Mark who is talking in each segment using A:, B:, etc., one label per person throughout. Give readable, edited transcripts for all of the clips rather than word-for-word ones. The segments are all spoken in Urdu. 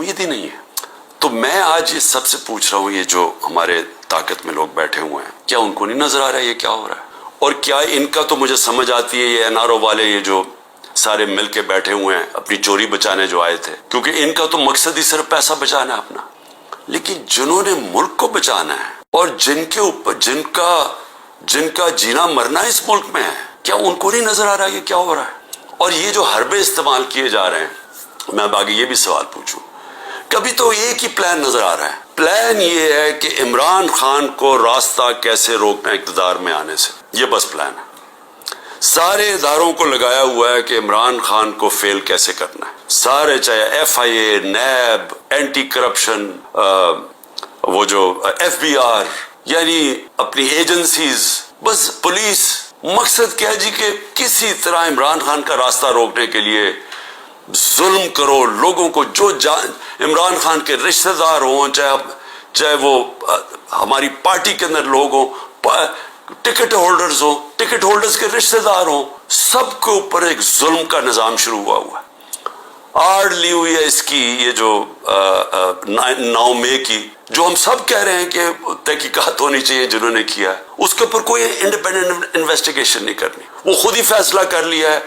A: امید ہی نہیں ہے. تو میں آج یہ سب سے پوچھ رہا ہوں، یہ جو ہمارے طاقت میں لوگ بیٹھے ہوئے ہیں، کیا ان کو نہیں نظر آ رہا ہے یہ کیا ہو رہا ہے؟ اور کیا ان کا تو مجھے سمجھ آتی ہے، یہ NRO والے یہ جو سارے مل کے بیٹھے ہوئے ہیں اپنی چوری بچانے جو آئے تھے، کیونکہ ان کا تو مقصد ہی صرف پیسہ بچانا ہے اپنا. لیکن جنہوں نے ملک کو بچانا ہے اور جن کے اوپر جن کا جینا مرنا اس ملک میں ہے، کیا ان کو نہیں نظر آ رہا ہے یہ کیا ہو رہا ہے؟ اور یہ جو حربے استعمال کیے جا رہے ہیں، میں اب آگے یہ بھی سوال پوچھوں، کبھی تو ایک ہی پلان نظر آ رہا ہے. پلان یہ ہے کہ عمران خان کو راستہ کیسے روکنا اقتدار میں آنے سے، یہ بس پلان ہے. سارے اداروں کو لگایا ہوا ہے کہ عمران خان کو فیل کیسے کرنا ہے، سارے، چاہے FIA، نیب، اینٹی کرپشن، وہ جو FBI، یعنی اپنی ایجنسیز، بس پولیس. مقصد کیا ہے جی کہ کسی طرح عمران خان کا راستہ روکنے کے لیے ظلم کرو لوگوں کو، جو عمران خان کے رشتہ دار ہوں، چاہے وہ ہماری پارٹی کے اندر لوگ ہوں، ٹکٹ ہولڈرز ہوں، ٹکٹ ہولڈرز کے رشتہ دار ہوں، سب کے اوپر ایک ظلم کا نظام شروع ہوا ہے. آڑ لی ہوئی ہے اس کی، یہ جو 9 مئی کی، جو ہم سب کہہ رہے ہیں کہ تحقیقات ہونی چاہیے جنہوں نے کیا ہے، اس کے اوپر کوئی انڈیپینڈنٹ انویسٹیگیشن نہیں کرنی. وہ خود ہی فیصلہ کر لیا ہے،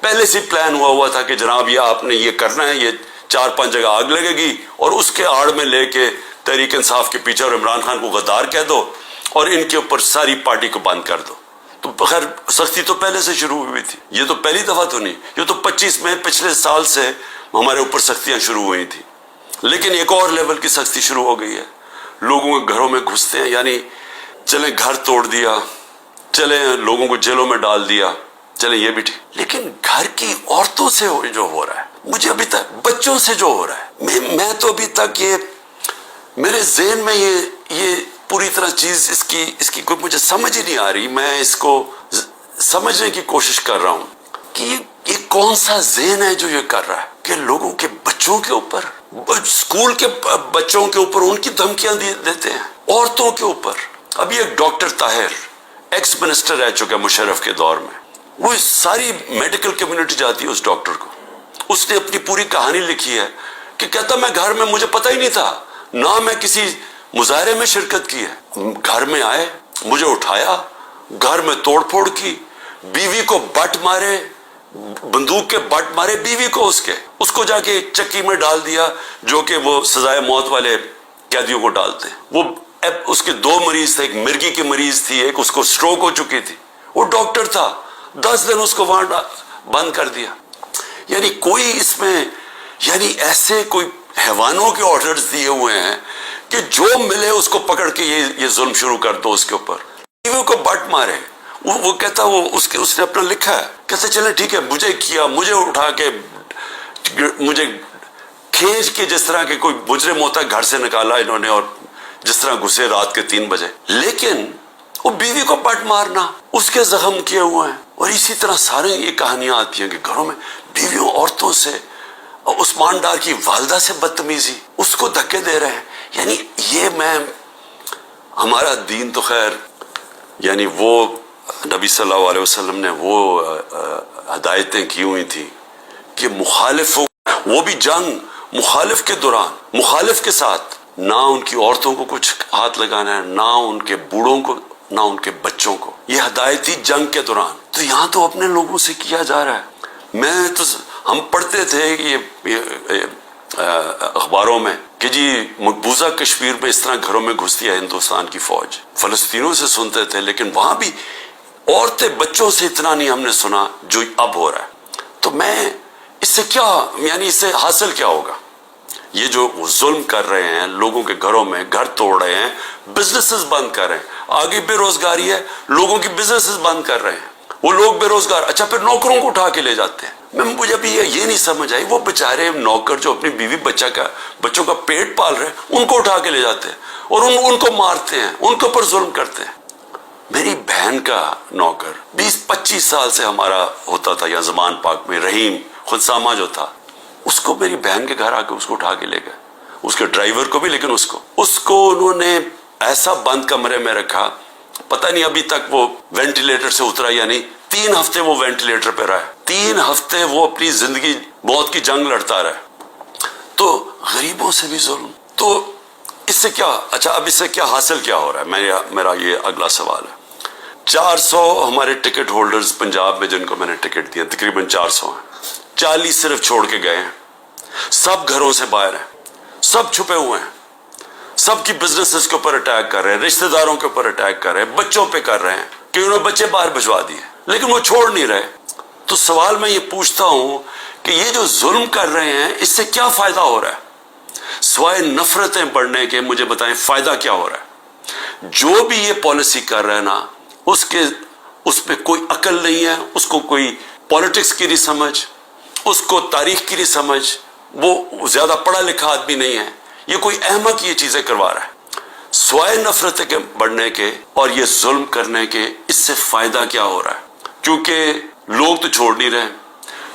A: پہلے سے پلان ہوا تھا کہ جناب یہ آپ نے یہ کرنا ہے، یہ 4-5 جگہ آگ لگے گی اور اس کے آڑ میں لے کے تحریک انصاف کے پیچھے اور عمران خان کو غدار کہہ دو اور ان کے اوپر ساری پارٹی کو بند کر دو. تو خیر سختی تو پہلے سے شروع ہوئی تھی، یہ تو پہلی دفعہ تو نہیں، یہ تو 25 میں پچھلے سال سے ہمارے اوپر سختیاں شروع ہوئی تھی. لیکن ایک اور لیول کی سختی شروع ہو گئی ہے، لوگوں کے گھروں میں گھستے ہیں، یعنی چلیں گھر توڑ دیا، چلیں لوگوں کو جیلوں میں ڈال دیا، چلیں یہ بھی ٹھیک، لیکن گھر کی عورتوں سے جو ہو رہا ہے، مجھے ابھی تک بچوں سے جو ہو رہا ہے، میں تو ابھی تک یہ میرے ذہن میں یہ پوری طرح چیز اس کی کوئی مجھے سمجھ ہی نہیں آ رہی. میں اس کو سمجھنے کی کوشش کر رہا ہوں کہ یہ کون سا ذہن ہے جو یہ کر رہا ہے کہ لوگوں کے بچوں کے اوپر، اسکول کے بچوں کے اوپر ان کی دھمکیاں دیتے ہیں، عورتوں کے اوپر. ابھی ایک ڈاکٹر طاہر ایکس منسٹر رہ چکا ہے مشرف کے دور میں، وہ ساری میڈیکل کمیونٹی جاتی ہے اس ڈاکٹر کو. اس نے اپنی پوری کہانی لکھی ہے کہ کہتا میں گھر میں مجھے پتہ ہی نہیں تھا، نہ میں کسی مظاہرے میں شرکت کی ہے، گھر میں آئے، مجھے اٹھایا، گھر میں توڑ پھوڑ کی، بیوی کو بٹ مارے، بندوق کے بٹ مارے بیوی کو، اس کو جا کے چکی میں ڈال دیا، جو کہ وہ سزائے موت والے قیدیوں کو ڈالتے ہیں. وہ اس کے 2 مریض تھے، ایک مرگی کی مریض تھی، ایک اس کو سٹروک ہو چکی تھی. وہ ڈاکٹر تھا، 10 دن اس کو وہاں بند کر دیا. یعنی کوئی اس میں، یعنی ایسے کوئی حیوانوں کے آرڈرز دیے ہوئے ہیں کہ جو ملے اس کو پکڑ کے یہ ظلم شروع کر دو اس کے اوپر، بیوی کو بٹ مارے. وہ کہتا اس نے اپنا لکھا ہے، کہتے چلے ٹھیک ہے، مجھے کیا، مجھے اٹھا کے، مجھے کھینچ کے، جس طرح کہ کوئی مجرم ہوتا ہے گھر سے نکالا انہوں نے، اور جس طرح گھسے رات کے 3 بجے. لیکن وہ بیوی کو بٹ مارنا، اس کے زخم کیے ہوئے ہیں. اور اسی طرح سارے یہ کہانیاں آتی ہیں کہ گھروں میں بیویوں، عورتوں سے، عثمان ڈار کی والدہ سے بدتمیزی، اس کو دھکے دے رہے ہیں. یعنی یہ ہمارا دین تو خیر، یعنی وہ نبی صلی اللہ علیہ وسلم نے وہ ہدایتیں کی ہوئی تھی کہ مخالف، وہ بھی جنگ مخالف کے دوران، مخالف کے ساتھ، نہ ان کی عورتوں کو کچھ ہاتھ لگانا ہے، نہ ان کے بوڑھوں کو، نہ ان کے بچوں کو. یہ ہدایت تھی جنگ کے دوران. تو یہاں تو اپنے لوگوں سے کیا جا رہا ہے. ہم پڑھتے تھے یہ اخباروں میں کہ جی مقبوضہ کشمیر میں اس طرح گھروں میں گھستی ہے ہندوستان کی فوج. فلسطینیوں سے سنتے تھے، لیکن وہاں بھی عورتیں بچوں سے اتنا نہیں ہم نے سنا جو اب ہو رہا ہے. تو میں اس سے کیا، یعنی اس سے حاصل کیا ہوگا؟ یہ جو ظلم کر رہے ہیں لوگوں کے گھروں میں، گھر توڑ رہے ہیں، بزنسز بند کر رہے ہیں، آگے بے روزگاری ہے، لوگوں کی بزنسز بند کر رہے ہیں، وہ لوگ بے روزگار، اچھا پھر نوکروں کو اٹھا کے لے جاتے ہیں. مجھے ابھی یہ نہیں سمجھ آئی، وہ بیچارے نوکر جو اپنی بیوی بچوں کا پیٹ پال رہے ہیں، ان کو اٹھا کے لے جاتے ہیں اور ان کو مارتے ہیں، ان کے اوپر ظلم کرتے ہیں. میری بہن کا نوکر 20-25 سال سے ہمارا ہوتا تھا یا زمان پاک میں، رحیم خنسامہ جو تھا، اس کو میری بہن کے گھر آ کے اس کو اٹھا کے لے گئے، اس کے ڈرائیور کو بھی، لیکن اس کو انہوں نے ایسا بند کمرے میں رکھا، پتہ نہیں ابھی تک وہ وینٹیلیٹر سے اترا یا نہیں. 3 ہفتے وہ وینٹیلیٹر پہ رہا ہے، 3 ہفتے وہ اپنی زندگی موت کی جنگ لڑتا رہا. تو غریبوں سے بھی ظلم. تو اس سے کیا, اچھا اب اس سے کیا حاصل کیا ہو رہا ہے, میرا یہ اگلا سوال ہے. 400 ہمارے ٹکٹ ہولڈرز پنجاب میں جن کو میں نے ٹکٹ دیا, تقریباً 400 ہیں, 40 صرف چھوڑ کے گئے ہیں. سب گھروں سے باہر ہیں, سب چھپے ہوئے ہیں, سب کی بزنسز کے اوپر اٹیک کر رہے ہیں, رشتہ داروں کے اوپر اٹیک کر رہے ہیں, بچوں پہ کر رہے ہیں کہ انہوں نے بچے باہر بھجوا دیے, لیکن وہ چھوڑ نہیں رہے. تو سوال میں یہ پوچھتا ہوں کہ یہ جو ظلم کر رہے ہیں اس سے کیا فائدہ ہو رہا ہے سوائے نفرتیں بڑھنے کے؟ مجھے بتائیں فائدہ کیا ہو رہا ہے؟ جو بھی یہ پالیسی کر رہا ہے نا, اس پہ کوئی عقل نہیں ہے, اس کو کوئی پالیٹکس کی نہیں سمجھ, اس کو تاریخ کی نہیں سمجھ, وہ زیادہ پڑھا لکھا آدمی نہیں ہے, یہ کوئی احمق یہ چیزیں کروا رہا ہے. سوائے نفرتیں کے بڑھنے کے اور یہ ظلم کرنے کے, اس سے فائدہ کیا ہو رہا ہے؟ کیونکہ لوگ تو چھوڑ نہیں رہے.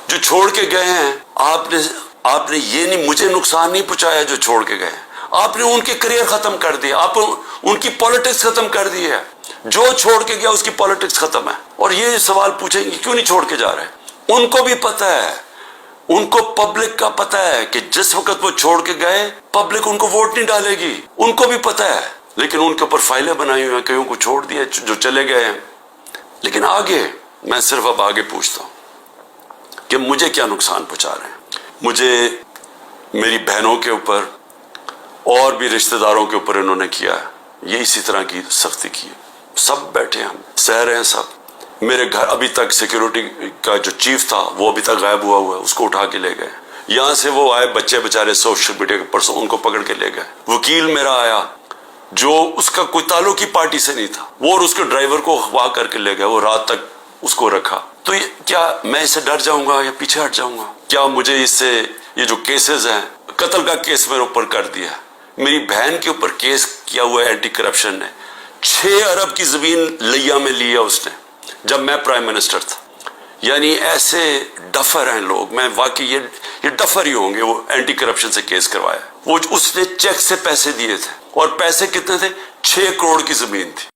A: جو چھوڑ کے گئے ہیں, آپ نے یہ نہیں, مجھے نقصان نہیں پہنچایا جو چھوڑ کے گئے ہیں, آپ نے ان کے کریئر ختم کر دیے, آپ ان کی پالیٹکس ختم کر دی ہے. جو چھوڑ کے گیا اس کی پالیٹکس ختم ہے. اور یہ سوال پوچھیں گے کیوں نہیں چھوڑ کے جا رہے, ان کو بھی پتہ ہے, ان کو پبلک کا پتہ ہے کہ جس وقت وہ چھوڑ کے گئے پبلک ان کو ووٹ نہیں ڈالے گی, ان کو بھی پتہ ہے, لیکن ان کے اوپر فائلیں بنائی ہوئی ہیں, کئیوں کو چھوڑ دیا جو چلے گئے ہیں. لیکن آگے میں صرف اب آگے پوچھتا ہوں کہ مجھے کیا نقصان پہنچا رہے ہیں. مجھے میری بہنوں کے اوپر اور بھی رشتہ داروں کے اوپر انہوں نے کیا ہے, یہ اسی طرح کی سختی کی ہے. سب بیٹھے ہیں, ہم سہ رہے ہیں سب. میرے گھر ابھی تک سیکیورٹی کا جو چیف تھا وہ ابھی تک غائب ہوا ہے, اس کو اٹھا کے لے گئے. یہاں سے وہ آئے بچے بچارے سوشل میڈیا کے پرسوں, ان کو پکڑ کے لے گئے. وکیل میرا آیا جو اس کا کوئی تعلق ہی پارٹی سے نہیں تھا, وہ اور اس کے ڈرائیور کو اغوا کر کے لے گئے, وہ رات تک اس کو رکھا. تو کیا میں اس سے ڈر جاؤں گا یا پیچھے ہٹ جاؤں گا؟ کیا مجھے اس سے یہ جو کیسز ہیں, قتل کا کیس میرے اوپر کر دیا, میری بہن کے اوپر کیس کیا ہوا ہے اینٹی کرپشن نے, 6 ارب کی زمین لیا میں لیا اس نے جب میں پرائم منسٹر تھا. یعنی ایسے ڈفر ہیں لوگ, میں واقعی یہ ڈفر ہی ہوں گے. وہ اینٹی کرپشن سے کیس کروایا, وہ اس نے چیک سے پیسے دیے تھے, اور پیسے کتنے تھے؟ 6 کروڑ کی زمین تھی.